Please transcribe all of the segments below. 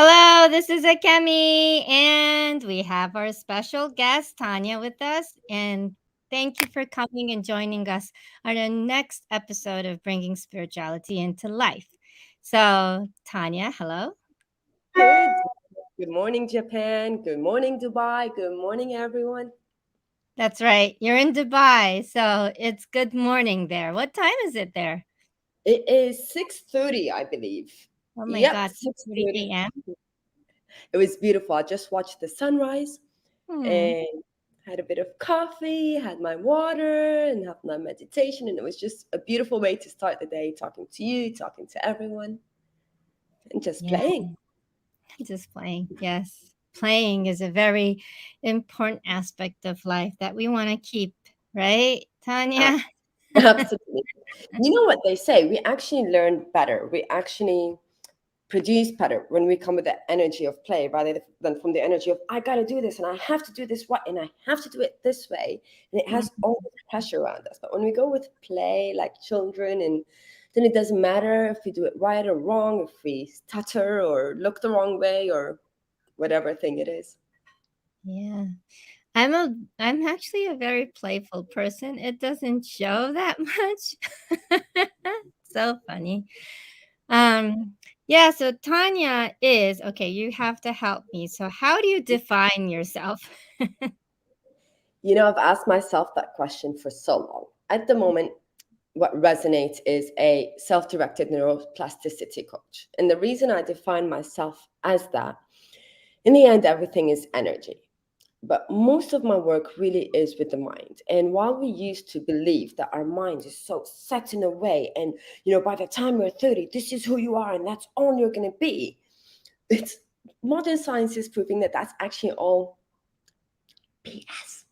Hello, this is Akemi, and we have our special guest, Tania, with us. And thank you for coming and joining us on the next episode of Bringing Spirituality into Life. So, Tania, hello. Good. Good morning, Japan. Good morning, Dubai. Good morning, everyone. That's right. You're in Dubai, so it's good morning there. What time is it there? It is 6:30, I believe. Oh my Yep, God, 6:30 6:30. a.m. It was beautiful. I just watched the sunrise Hmm. and had a bit of coffee, had my water, and had my meditation. And it was just a beautiful way to start the day, talking to you, talking to everyone, and just Yeah, playing. just playing. Yes. Playing is a very important aspect of life that we want to keep, right, Uh, Tanya? Absolutely. You know what they say? We actually learn better. We actually produce better when we come with the energy of play rather than from the energy of I gotta do this and I have to do this what and I have to do it this way, and it has all this pressure around us. But when we go with play like children, and then it doesn't matter if we do it right or wrong, if we stutter or look the wrong way or whatever thing it is. Yeah. I'm a I'm actually a very playful person. It doesn't show that much. So funny. Um yeah, so Tanya is okay, you have to help me. So how do you define yourself? I've asked myself that question for so long. At the moment, what resonates is a self-directed neuroplasticity coach, and the reason I define myself as that, in the end, everything is energy. But most of my work really is with the mind. And while we used to believe that our mind is so set in a way, and by the time you're 30, this is who you are, and that's all you're going to be, it's modern science is proving that that's actually all BS,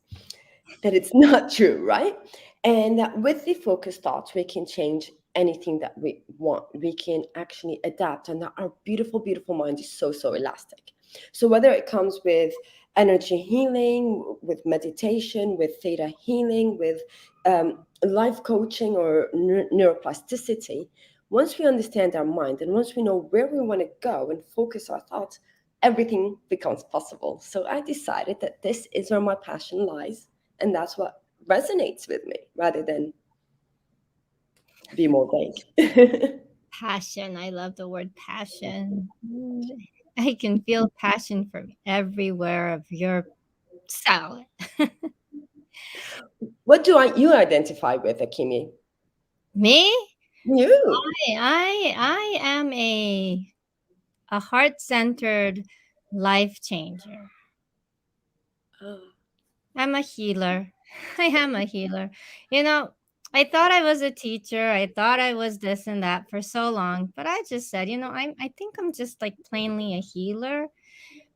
that it's not true, right? And that with the focused thoughts, we can change anything that we want. We can actually adapt, and that our beautiful, beautiful mind is so, so elastic. So whether it comes with energy healing, with meditation, with theta healing, with life coaching or neuroplasticity, once we understand our mind and once we know where we want to go and focus our thoughts, everything becomes possible. So I decided that this is where my passion lies, and that's what resonates with me rather than be more vague. Passion. I love the word passion. I can feel passion from everywhere of your cell. What do you identify with, Akimi? Me? You. I am a heart-centered life changer. Oh, I'm a healer. I am a healer. You know, I thought I was a teacher. I thought I was this and that for so long, but I just said, I think I'm just like plainly a healer,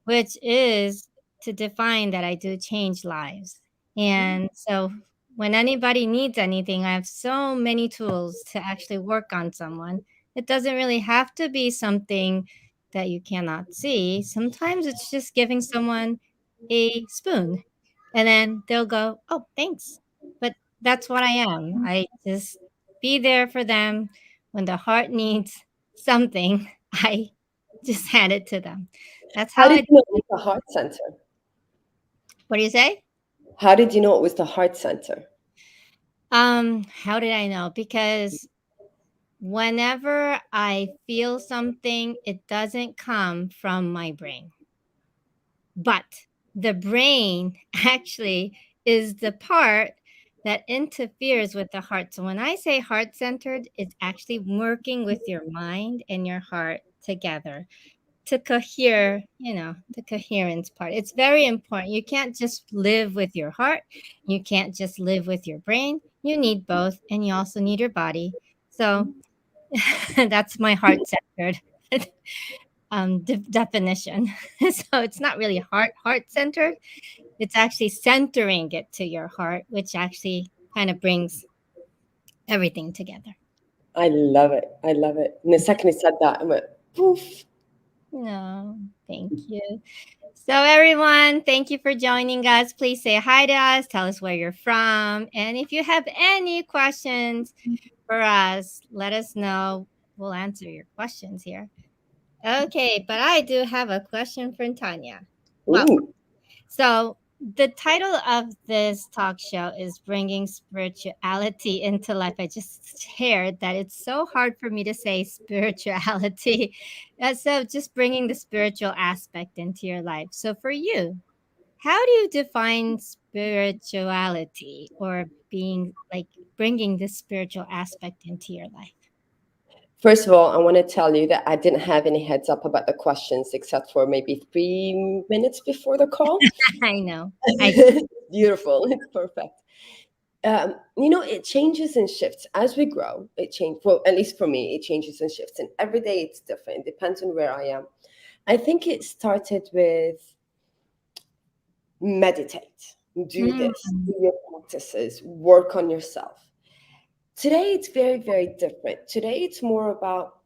which is to define that I do change lives. And so when anybody needs anything, I have so many tools to actually work on someone. It doesn't really have to be something that you cannot see. Sometimes it's just giving someone a spoon and then they'll go, "Oh, thanks." But that's what I am. I just be there for them when the heart needs something. I just hand it to them. That's how how did I you know it was the heart center? What do you say? How did you know it was the heart center? How did I know? Because whenever I feel something, it doesn't come from my brain. But the brain actually is the part that interferes with the heart. So when I say heart centered, it's actually working with your mind and your heart together to cohere, the coherence part. It's very important. You can't just live with your heart. You can't just live with your brain. You need Mm. both, and you also need your body. So that's my heart centered definition. So it's not really heart centered. It's actually centering it to your heart, which actually kind of brings everything together. I love it. I love it. And the second he said that, I went, poof. No, thank you. So, everyone, thank you for joining us. Please say hi to us, tell us where you're from. And if you have any questions for us, let us know. We'll answer your questions here. Okay, but I do have a question for Tanya. Well, Ooh. so the title of this talk show is Bringing Spirituality into Life. I just shared that it's so hard for me to say spirituality. So just bringing the spiritual aspect into your life. So for you, how do you define spirituality or being like bringing this spiritual aspect into your life? First of all, I want to tell you that I didn't have any heads up about the questions except for maybe 3 minutes before the call. I know. I Beautiful. It's perfect. It changes and shifts as we grow. It changes. Well, at least for me, it changes and shifts, and every day it's different. It depends on where I am. I think it started with meditate, do this, Mm, do your practices, work on yourself. Today it's very, very different. Today it's more about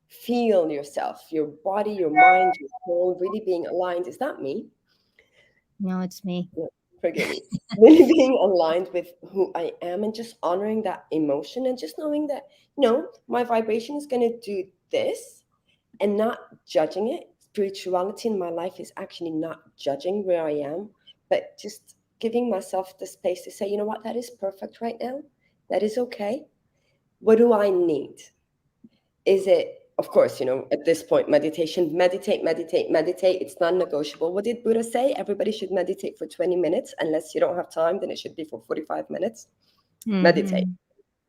feel yourself, your body, your mind, your soul really being aligned. Is that me? no, it's me. Yeah, forgive me. Really being aligned with who I am and just honoring that emotion and just knowing that, my vibration is going to do this and not judging it. Spirituality in my life is actually not judging where I am, but just giving myself the space to say, you know what, that is perfect right now. That is okay. What do I need? Is it, of course, at this point, meditation, meditate, meditate, meditate. It's non-negotiable. What did Buddha say? Everybody should meditate for 20 minutes. Unless you don't have time, then it should be for 45 minutes. Meditate. Hmm.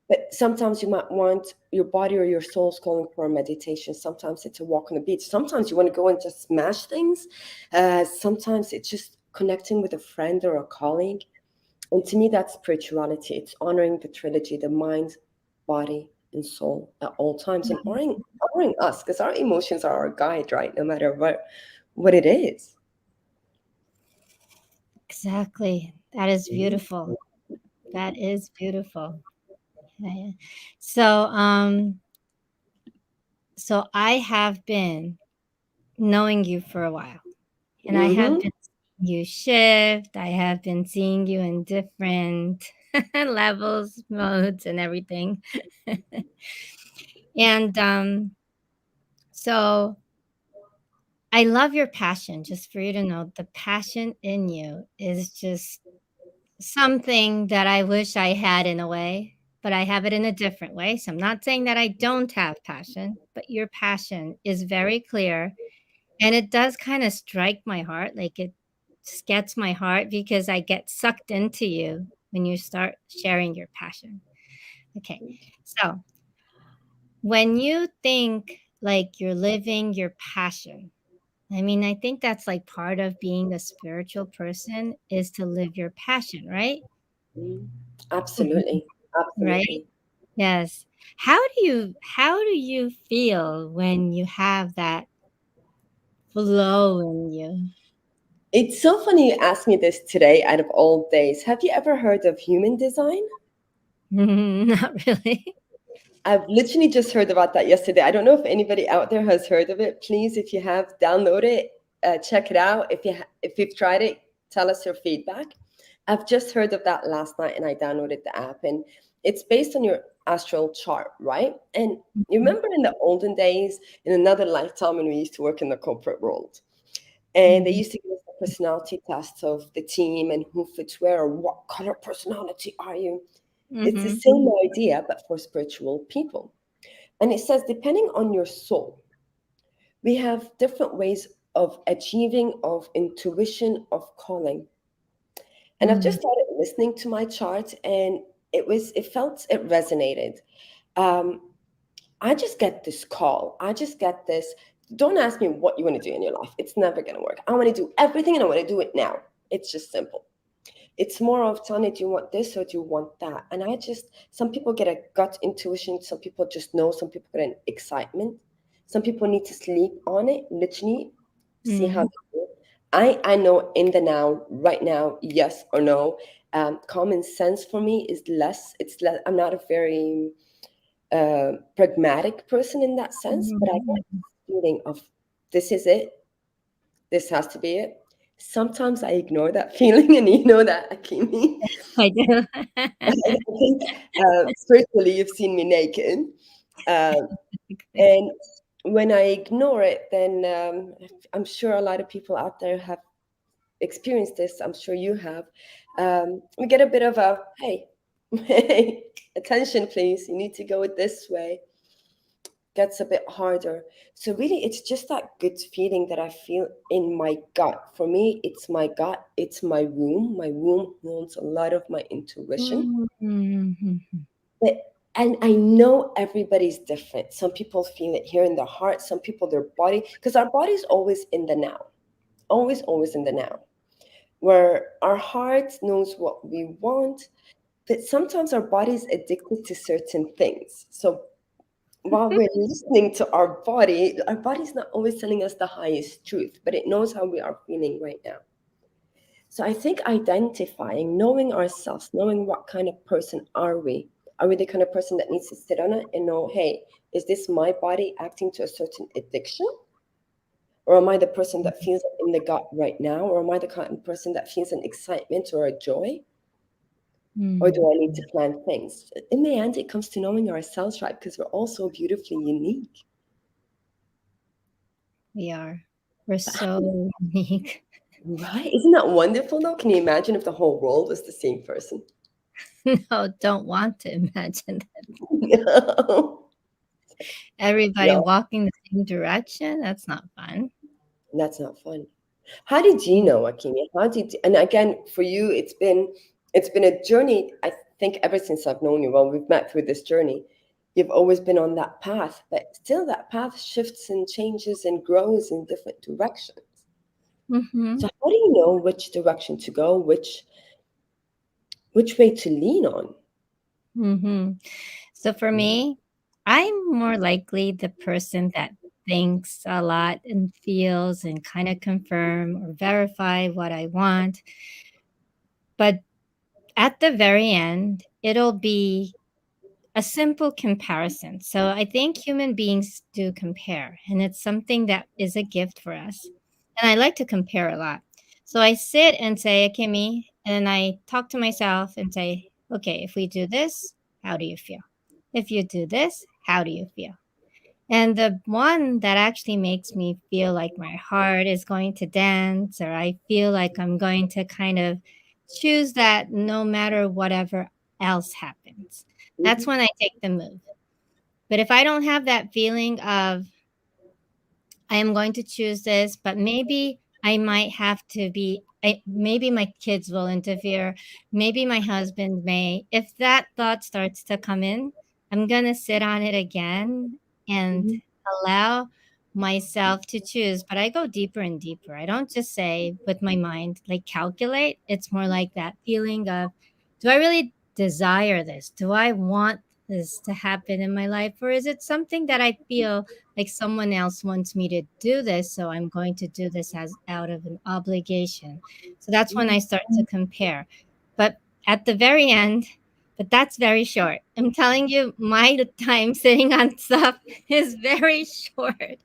But sometimes you might want your body or your soul's calling for a meditation. Sometimes it's a walk on the beach. Sometimes you want to go and just smash things. Sometimes it's just connecting with a friend or a colleague. And to me, that's spirituality. It's honoring the trilogy, the mind, body, and soul at all times, and honoring us, because our emotions are our guide, right? No matter what it is. Exactly. That is Mhm. beautiful. That is beautiful. Yeah. So I have been knowing you for a while, and I have Mhm. been seeing you shift. I have been seeing you in different levels, modes, and everything. And so I love your passion. Just for you to know, the passion in you is just something that I wish I had in a way, but I have it in a different way. So I'm not saying that I don't have passion, but your passion is very clear and it does kind of strike my heart. Like it just gets my heart because I get sucked into you when you start sharing your passion. Okay. So when you think like you're living your passion, I mean, I think that's like part of being a spiritual person is to live your passion, right? Mhm. Mhm. Absolutely. Right? Absolutely. Yes. How do you feel when you have that flow in you? It's so funny you asked me this today out of all days. Have you ever heard of human design? Not really. I've literally just heard about that yesterday. I don't know if anybody out there has heard of it. Please, if you have, download it, check it out. If you've tried it, tell us your feedback. I've just heard of that last night, and I downloaded the app, and it's based on your astral chart, right? And you Mhm, remember in the olden days, in another lifetime, when we used to work in the corporate world, and they mhm, used to give us the personality tests of the team and who fits where, or what color personality are you. It's the mhm, same idea, but for spiritual people. And it says, depending on your soul, we have different ways of achieving, of intuition, of calling. And I've just mm, started listening to my chart, and it resonated. Um, I just get this call. I just get this. Don't ask me what you want to do in your life. It's never going to work. I want to do everything and I want to do it now. It's just simple. It's more of Tanya, do you want this or do you want that? And some people get a gut intuition, some people just know, some people get an excitement, some people need to sleep on it, literally see how mm, they feel. I know in the now, right now, yes or no. Common sense for me is less. It's less. I'm not a very pragmatic person in that sense, but I get mhm. this feeling of this is it. This has to be it. Sometimes I ignore that feeling, and you know that, Akemi. I do. I think spiritually, you've seen me naked, um, and Exactly. when I ignore it, then I'm sure a lot of people out there have experienced this. I'm sure you have. We get a bit of a hey, hey, attention, please. You need to go it this way. Gets a bit harder. So really, it's just that good feeling that I feel in my gut. For me, it's my gut. It's my womb. My womb holds a lot of my intuition. Mhm. But and I know everybody's different. Some people feel it here in their heart, some people their body, because our body's always in the now. Always in the now. Where our heart knows what we want, but sometimes our body's addicted to certain things. So while we're listening to our body's not always telling us the highest truth, but it knows how we are feeling right now. So I think identifying, knowing ourselves, knowing what kind of person are we? Are we the kind of person that needs to sit on it and know, hey, is this my body acting to a certain addiction? Or am I the person that feels it in the gut right now? Or am I the kind of person that feels an excitement or a joy? Or Mm. do I need to plan things? In the end, it comes to knowing ourselves, right? Because we're all so beautifully unique. We are. We're But how, so unique. right? Isn't that wonderful though? Can you imagine if the whole world was the same person? No, don't want to imagine that. No. Everybody No, walking the same direction. That's not fun. that's not fun. How did you know, Akimi? How did and again for you it's been a journey, I think ever since I've known you. Well, we've met through this journey. You've always been on that path, but still that path shifts and changes and grows in different directions. Hmm. So how do you know which direction to go, which way to lean on? Hmm. So for me, I'm more likely the person that thinks a lot and feels and kind of confirm or verify what I want. But at the very end, it'll be a simple comparison. So I think human beings do compare, and it's something that is a gift for us. And I like to compare a lot. So I sit and say, okay, me, and I talk to myself and say, okay, if we do this, how do you feel? If you do this, how do you feel? And the one that actually makes me feel like my heart is going to dance, or I feel like I'm going to kind of choose that no matter whatever else happens. That's Hmm. when I take the move. But if I don't have that feeling of I am going to choose this, but maybe I might have to be, maybe my kids will interfere. Maybe my husband may. If that thought starts to come in, I'm going to sit on it again and Hmm. allow myself to choose. But I go deeper and deeper. I don't just say with my mind, like calculate. It's more like that feeling of, do I really desire this? Do I want this to happen in my life? Or is it something that I feel like someone else wants me to do this, so I'm going to do this as out of an obligation. So that's when I start to compare. But at the very end, but that's very short. I'm telling you, my time sitting on stuff is very short.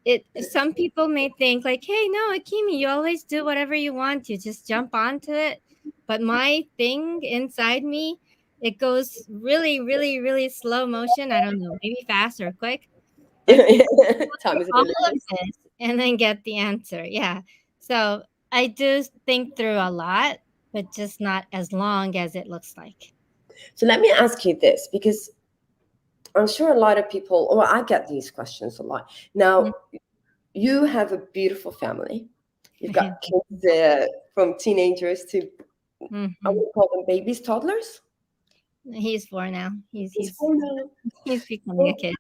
It some people may think like, hey, no, Akimi, you always do whatever you want. You just jump onto it. But my thing inside me, it goes really, really, really slow motion. I don't know, maybe fast or quick. But Time is a all of relative. this and then get the answer. Yeah. So I do think through a lot, but just not as long as it looks like. So let me ask you this, because I'm sure a lot of people, or I get these questions a lot. Now, you have a beautiful family. You've got kids from teenagers to, I Hmm. would call them babies, toddlers. He's 4 now. He's It's he's four now. he's becoming a kid.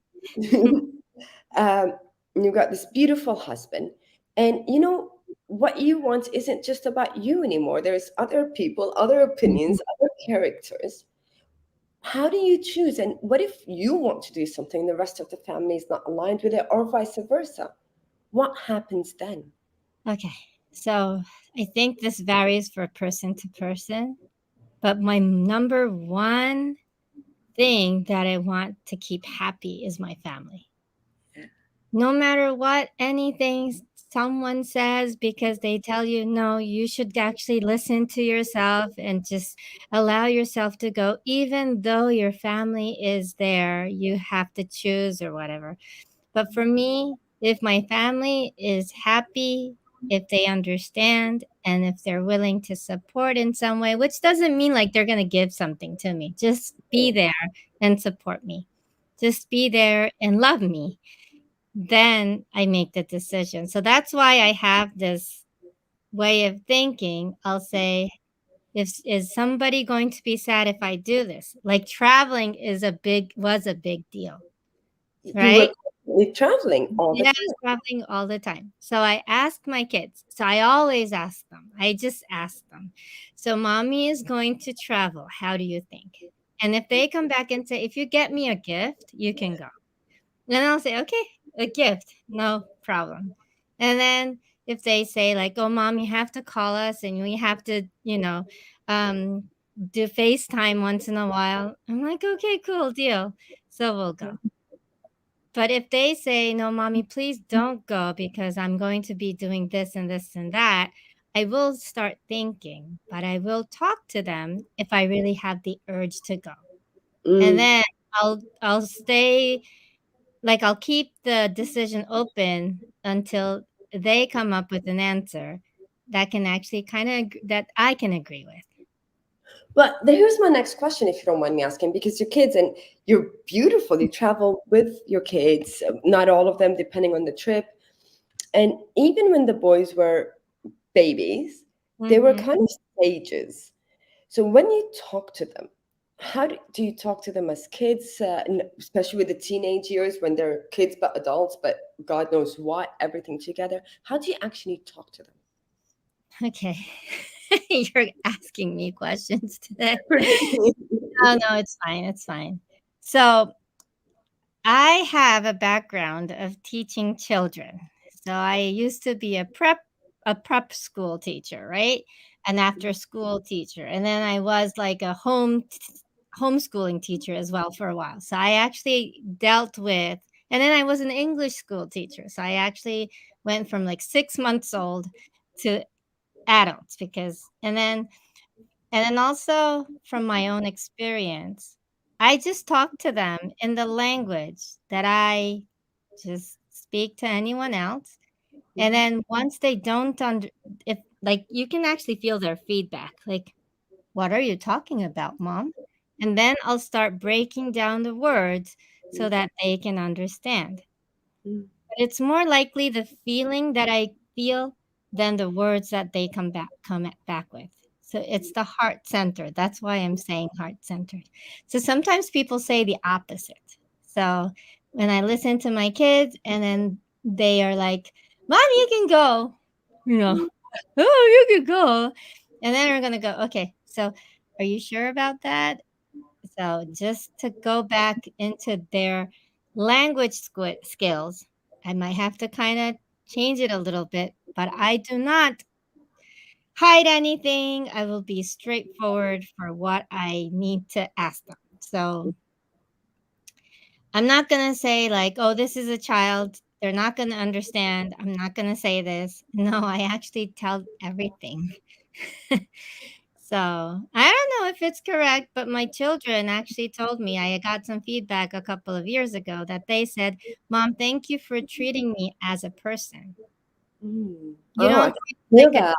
um, you've got this beautiful husband, and you know what you want isn't just about you anymore. There's other people, other Mhm. opinions, other characters. How do you choose? And what if you want to do something, the rest of the family is not aligned with it, or vice versa? What happens then? Okay. So I think this varies for person to person, but my number one thing that I want to keep happy is my family. No matter what anything someone says, because they tell you no, you should actually listen to yourself and just allow yourself to go, even though your family is there, you have to choose or whatever. But for me, if my family is happy, if they understand, and if they're willing to support in some way, which doesn't mean like they're going to give something to me, just be there and support me. Just be there and love me. Then I make the decision. So that's why I have this way of thinking. I'll say, if is somebody going to be sad if I do this? Like traveling was a big deal, You were right? constantly traveling all the Yeah, I time. was traveling all the time. So I asked my kids. So I always ask them. I just ask them. So mommy is going to travel. How do you think? And if they come back and say, if you get me a gift, you can go. Then I'll say, okay, a gift, no problem. And then if they say like, oh mom, you have to call us and we have to, um, do FaceTime once in a while. I'm like, okay, cool deal. So we'll go. But if they say, "No, mommy, please don't go because I'm going to be doing this and this and that," I will start thinking, but I will talk to them if I really have the urge to go. And Mm. then I'll stay like I'll keep the decision open until they come up with an answer that can actually that I can agree with. But here's my next question, if you don't mind me asking, because your kids and you're beautiful. You travel with your kids, not all of them, depending on the trip. And even when the boys were babies, they were Mhm. kind of stages. So when you talk to them, how do you talk to them as kids, and especially with the teenage years when they're kids but adults, but God knows what, everything together? How do you actually talk to them? Okay. You're asking me questions today. Forgive me. Oh, no, it's fine, it's fine. So, I have a background of teaching children. So, I used to be a prep school teacher, right? An after school teacher, and then I was like a homeschooling teacher as well for a while. So, I actually dealt with and then I was an English school teacher. So, I actually went from like 6 months old to adults because and then also from my own experience, I just talk to them in the language that I just speak to anyone else. And then once they don't under if like you can actually feel their feedback, like, "What are you talking about, mom?" And then I'll start breaking down the words so that they can understand. But it's more likely the feeling that I feel than the words that they come back with. So it's the heart center. That's why I'm saying heart centered. So sometimes people say the opposite. So when I listen to my kids and then they are like, "Mom, you can go," you know, "Oh, you can go," and then we're gonna go, "Okay, so are you sure about that?" So just to go back into their language skills, I might have to kind of change it a little bit, but I do not hide anything. I will be straightforward for what I need to ask them. So I'm not going to say, like, oh, this is a child. They're not going to understand. I'm not going to say this. No, I actually tell everything. So, I don't know if it's correct, but my children actually told me I got some feedback a couple of years ago that they said, "Mom, thank you for treating me as a person. Mm. You Oh, I don't can treat me feel like a." that.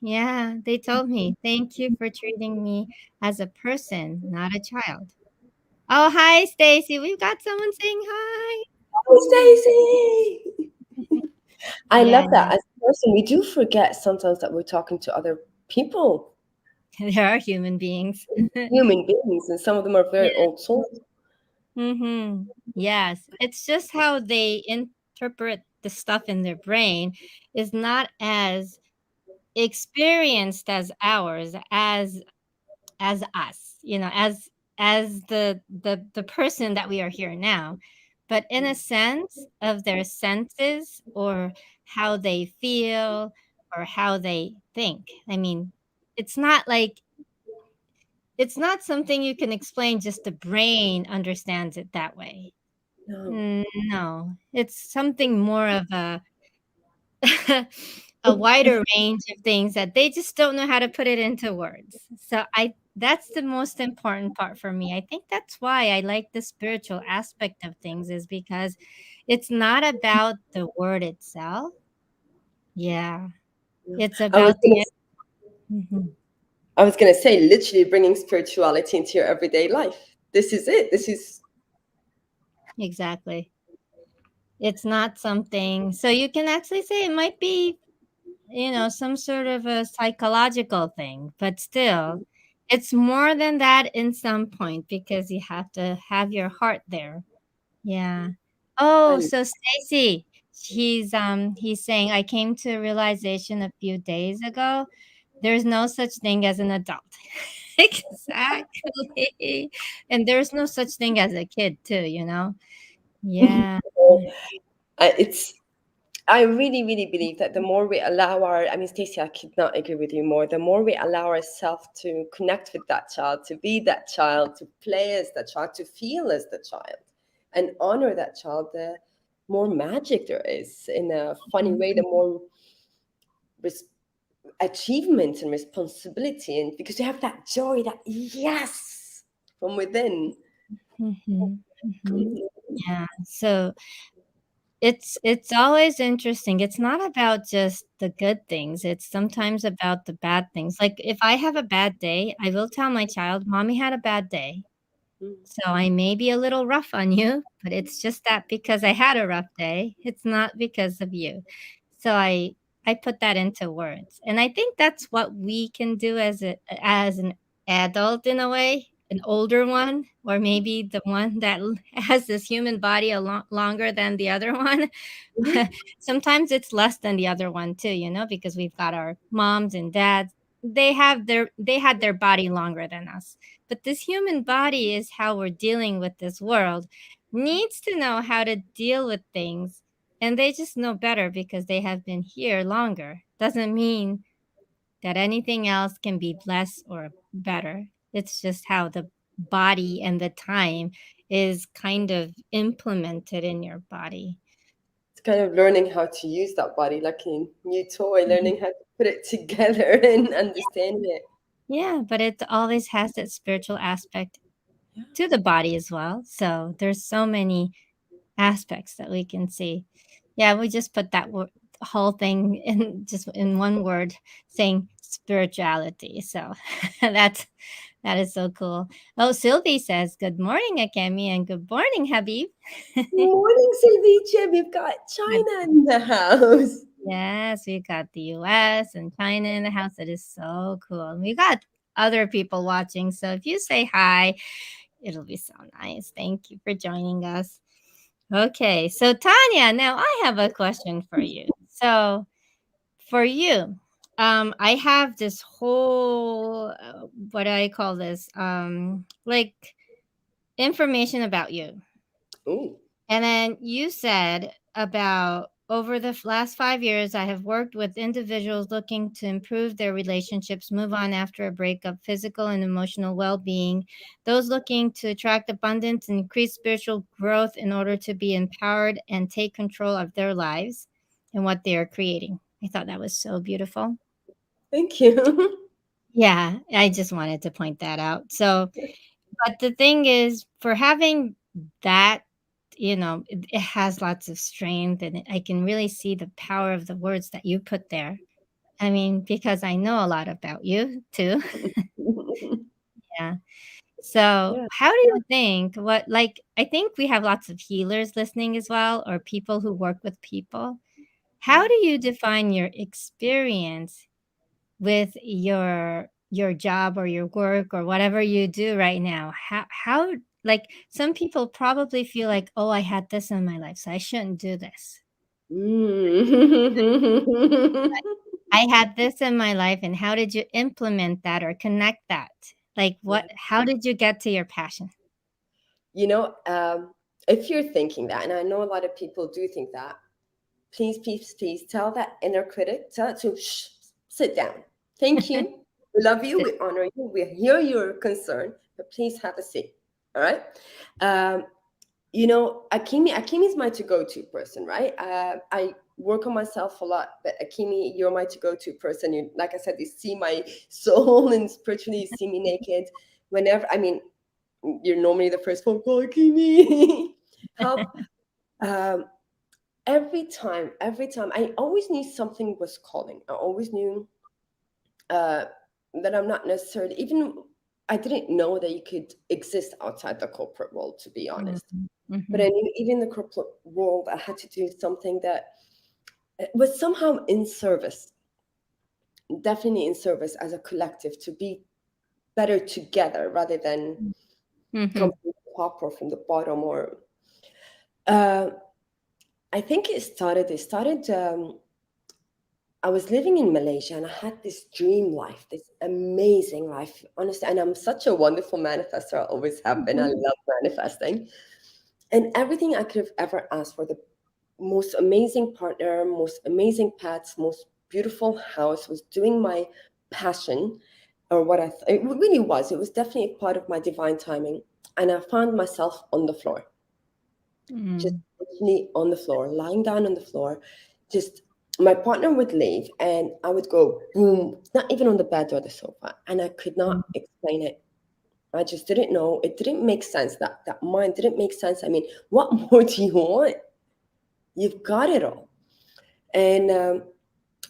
Yeah, they told me, "Thank you for treating me as a person, not a child." Oh, hi, Stacy. We've got someone saying hi. Oh, Stacy. I Yeah, love that. As a person, we do forget sometimes that we're talking to other people, there are human beings. human beings, and some of them are Yeah. very old souls. Mhm. Yes, it's just how they interpret the stuff in their brain is not as experienced as ours, as us, as the person that we are here now. But in a sense of their senses or how they feel or how they think. I mean, it's not like it's not something you can explain just the brain understands it that way. No. No, it's something more of a a wider range of things that they just don't know how to put it into words. So I That's the most important part for me. I think that's why I like the spiritual aspect of things, is because it's not about the word itself. Yeah. It's I was about gonna, the Mhm. I was gonna say, literally bringing spirituality into your everyday life. This is it. This is Exactly. It's not something, so you can actually say it might be, some sort of a psychological thing, but still, it's more than that in some point because you have to have your heart there. Yeah. Oh, I so Stacy, he's saying, I came to a realization a few days ago. There's no such thing as an adult. Exactly. And there's no such thing as a kid too, you know? Yeah. it's I really, really believe that the more we allow I mean, Stacey, I could not agree with you more. The more we allow ourselves to connect with that child, to be that child, to play as that child, to feel as the child, and honor that child, the more magic there is in a funny Mhm, way, the more res- achievement and responsibility. And because you have that joy, that yes from within. mhm, mhm. Yeah. So it's always interesting. It's not about just the good things. It's sometimes about the bad things. Like if I have a bad day, I will tell my child, "Mommy had a bad day. So I may be a little rough on you, but it's just that because I had a rough day. It's not because of you." So I put that into words. And I think that's what we can do as an adult in a way, an older one, or maybe the one that has this human body a lot longer than the other one. Sometimes it's less than the other one too, because we've got our moms and dads. They had their body longer than us. But this human body is how we're dealing with this world. Needs to know how to deal with things, and they just know better because they have been here longer. Doesn't mean that anything else can be less or better. It's just how the body and the time is kind of implemented in your body. It's kind of learning how to use that body like a new toy, Mhm. learning how to put it together and understand it. Yeah, but it always has that spiritual aspect to the body as well. So there's so many aspects that we can see. Yeah, we just put that whole thing in just in one word, saying spirituality. So that is so cool. Oh, Sylvie says, "Good morning, Akemi, and good morning, Habib." Morning, Silvice. We've got China in the house. Yes, we got the US and China in the house. It is so cool. And we got other people watching. So if you say hi, it'll be so nice. Thank you for joining us. Okay, so Tanya, now I have a question for you. So for you, I have this whole what do I call this? Like information about you. Ooh, And then you said about over the last 5 years, I have worked with individuals looking to improve their relationships, move on after a breakup, physical and emotional well being, those looking to attract abundance and increase spiritual growth in order to be empowered and take control of their lives and what they are creating. I thought that was so beautiful. thank you. Yeah, I just wanted to point that out. So, but the thing is, for having that, it has lots of strength, and I can really see the power of the words that you put there. I mean, because I know a lot about you too. Yeah. So, Yeah. how do you think I think we have lots of healers listening as well, or people who work with people. How do you define your experience with your job or your work or whatever you do right now? How like some people probably feel like, "Oh, I had this in my life, so I shouldn't do this. Mm. I had this in my life, and how did you implement that or connect that? Like Yeah. how did you get to your passion?" You know, if you're thinking that, and I know a lot of people do think that, please, please, please tell that inner critic, tell it to shh, sit down. Thank you. We love you. Sit. We honor you. We hear your concern, but please have a seat. All right. Um, Akemi is my to-go-to person, right? work on myself a lot. But Akimi, you're my to go to person. You, like I said, you see my soul and spiritually, you see me naked. Whenever, I mean, you're normally the first phone call, Akimi. Help. Um, every time, I always knew something was calling. I always knew uh, that I'm not necessarily, even I didn't know that you could exist outside the corporate world, to be honest. Mhm. But I Mhm. knew even in the corporate world, I had to do something that was somehow in service, definitely in service as a collective to be better together rather than come Mhm. from the top or from the bottom. Or uh, I think it started. I was living in Malaysia and I had this dream life, this amazing life, honestly. And I'm such a wonderful manifester. I always have been. I Mhm. love manifesting. And everything I could have ever asked for, the most amazing partner, most amazing pets, most beautiful house, was doing my passion, or what it really was. It was definitely a part of my divine timing. And I found myself on the floor, just Mm. literally on the floor, lying down on the floor. Just my partner would leave and I would go boom, not even on the bed or the sofa. And I could not explain it. I just didn't know. It didn't make sense. That mind didn't make sense. I mean, what more do you want? You've got it all. And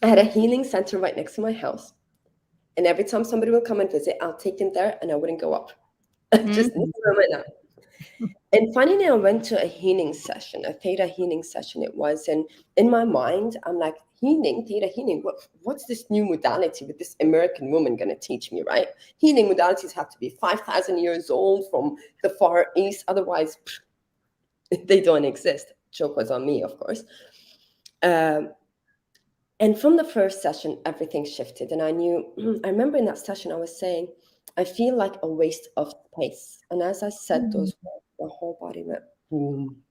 I had a healing center right next to my house. And every time somebody would come and visit, I'll take them there and I wouldn't go up. Just Mhm. right now. And finally, I went to a healing session, a theta healing session it was. And in my mind, I'm like, healing, theta healing, what's this new modality with this American woman going to teach me, right? Healing modalities have to be 5,000 years old from the Far East. Otherwise, they don't exist. Joke was on me, of course. Um, and from the first session, everything shifted. And I knew, I remember in that session, I was saying, I feel like a waste of space. And as I said Mhm. those words, my whole body went boom.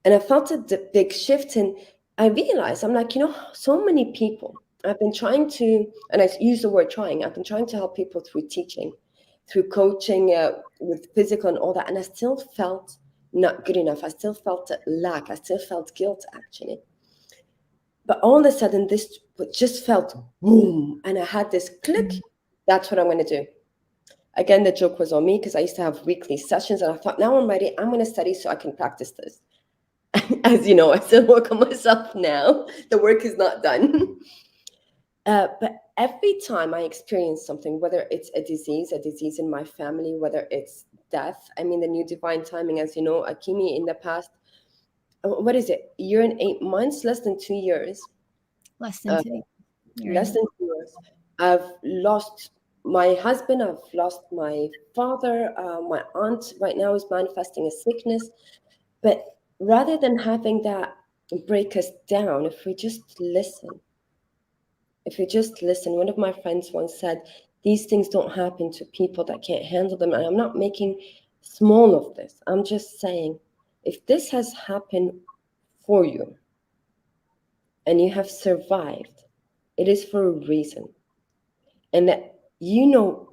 And I felt a big shift. And I realized, I'm like, so many people, I've been trying to, and I use the word trying, I've been trying to help people through teaching, through coaching with physical and all that. And I still felt not good enough. I still felt a lack. I still felt guilt, actually. But all of a sudden, this just felt boom. And I had this click. That's what I'm going to do. Again, the joke was on me because I used to have weekly sessions. And I thought, now I'm ready. I'm going to study so I can practice this. As you know, I still work on myself now. The work is not done. But every time I experience something, whether it's a disease in my family, whether it's death, I mean, the new divine timing, as you know, Akimi in the past, what is it, year and 8 months, less than 2 years, Less than uh, 2. You're less right. than 2 years, I've lost my husband, I've lost my father, my aunt right now is manifesting a sickness. But rather than having that break us down, if we just listen, one of my friends once said, these things don't happen to people that can't handle them. And I'm not making small of this. I'm just saying, if this has happened for you and you have survived, it is for a reason. And that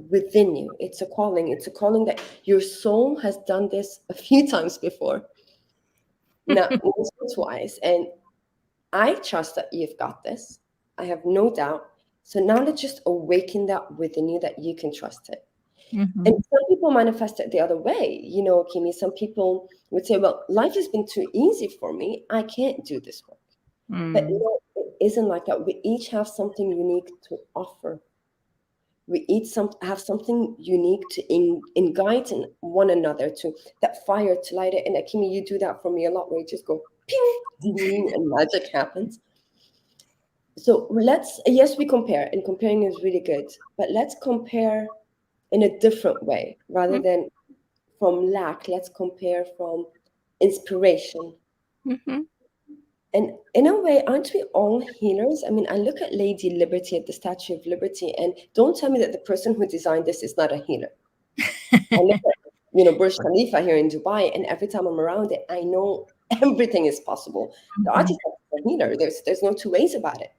within you, it's a calling. It's a calling that your soul has done this a few times before, not once or twice. And I trust that you've got this. I have no doubt. So now let's just awaken that within you that you can trust it. And Mhm. some people manifest it the other way. Kimi, some people would say, well, life has been too easy for me. I can't do this work. But Mm. no, it isn't like that. We each have something unique to offer. We each have something unique to guide in one another, to that fire to light it. And Akimi, you do that for me a lot, where you just go ping, ding, and magic happens. So yes, we compare, and comparing is really good, but let's compare in a different way rather Mm. than from lack. Let's compare from inspiration. Mhm. And in a way, aren't we all healers? I mean, I look at Lady Liberty at the Statue of Liberty, and don't tell me that the person who designed this is not a healer. I look at, Burj Khalifa here in Dubai, and every time I'm around it, I know everything is possible. The Mhm. artist is a healer. There's no two ways about it.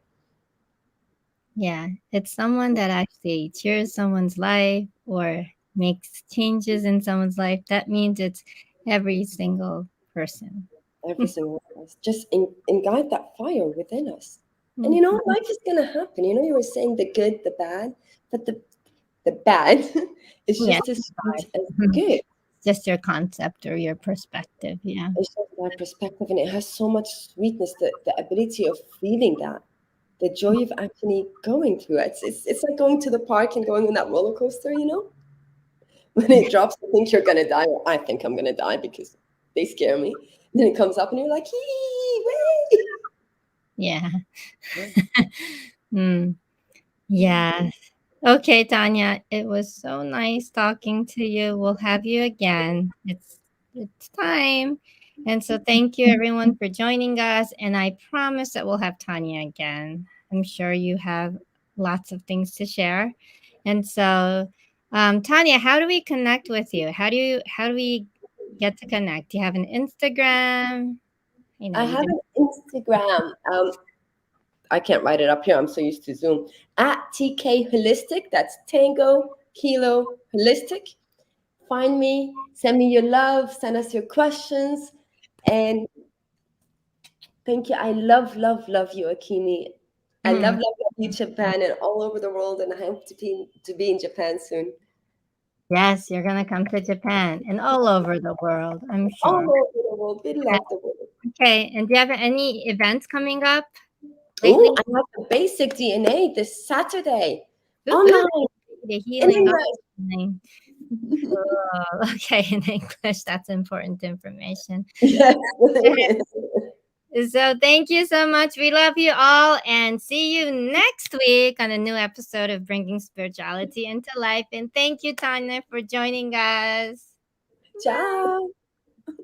Yeah, it's someone that actually cheers someone's life or makes changes in someone's life. That means it's every single person. every single one of us. Just guide that fire within us. And Mhm. life is gonna happen. You were saying the good, the bad, but the bad is Yes, just as sweet God. as the Mhm. good. Just your concept or your perspective. Yeah. It's just my perspective, and it has so much sweetness. The ability of feeling that, the joy of actually going through it. It's like going to the park and going on that roller coaster. When it drops, you think you're gonna die, or I think I'm gonna die because they scare me. Then it comes up, and you're like, hee, Yeah. way. Mm. Yeah. Okay, Tanya, it was so nice talking to you. We'll have you again. It's time. And so thank you everyone for joining us. And I promise that we'll have Tanya again. I'm sure you have lots of things to share. And so Tanya, how do we connect with you? How do we get to connect? Do you have an Instagram? I You have do. an Instagram. I can't write it up here. I'm so used to Zoom. At TK Holistic. That's Tango Kilo Holistic. Find me. Send me your love. Send us your questions. And thank you. I love, love, love you, Akemi. I love, Mhm. love, love you, Japan, and all over the world. And I hope to be in Japan soon. Yes, you're gonna come to Japan and all over the world, I'm All sure. over the world. We love the world. Okay, and do you have any events coming up Oh, lately? I have the basic DNA this Saturday Ooh, ooh, online the in healing English. online. Cool. Okay, in English, that's important information. Yes, it is. So thank you so much. We love you all and see you next week on a new episode of Bringing Spirituality into Life. And thank you, Tanya, for joining us. Ciao.